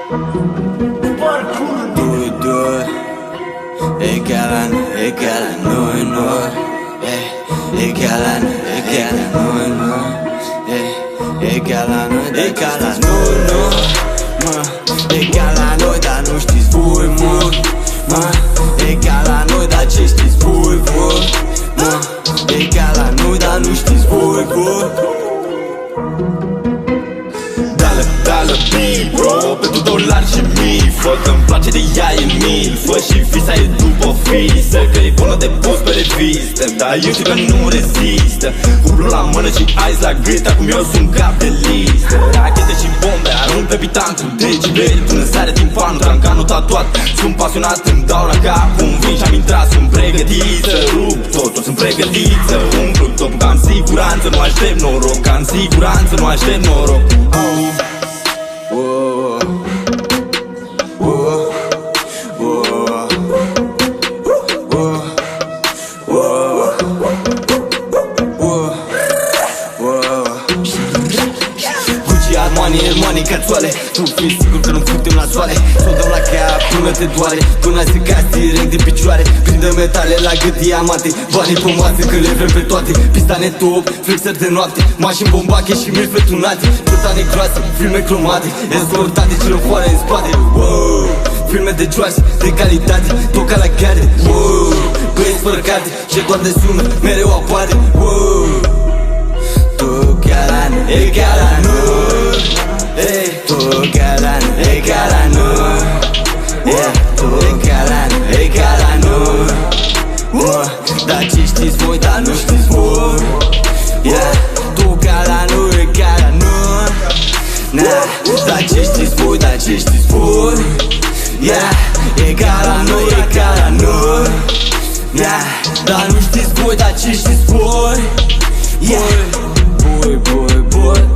Tudo egal a noi, egal a noi, egal a noi, egal a noi, dar nu știți voi, mă, egal a noi, dar ce știți voi, mă, egal a noi, dar nu știți voi, Dală bii, bro, pentru dolari și mii. Fă că-mi place de ea e mil. Fă și visa e după fisă, că e bună de pus pe revistă. Dar eu știu că nu rezistă. Cu blou la mână și ice la gât, acum eu sunt cap de listă. Rachete și bombe, arunc pe pitan cu decibeli până sare din panul, trancanul tatuat. Sunt pasionat, îmi dau la cap un vin și-am intrat, sunt pregătit să rup totul, sunt pregătit să umplu tot. Că am siguranță, nu aștept noroc, am siguranță, nu aștept noroc. Money, cățoale, tu fii sigur că nu putem la soare. S-o dăm la cap până te doare, până se cazi direct de picioare. Prindă metale la gât, diamante, banii pe masă că le vrem pe toate. Pista netop, flexări de noapte, mașini bombache și milfe tunate. Plutane groase, filme cromate, escortate și răfoare în spate. Wow, filme de joase, de calitate, toca la gare. Wow, băieți fără carte, ce doar de sună, mereu apare. Wow, tu egal a noi, tu egal a noi, tu egal a noi, dar ce știți voi, dar nu știți voi, tu egal a noi, dar ce știți voi, dar ce știți voi, egal a noi, dar nu știți voi, dar ce știți voi, boy.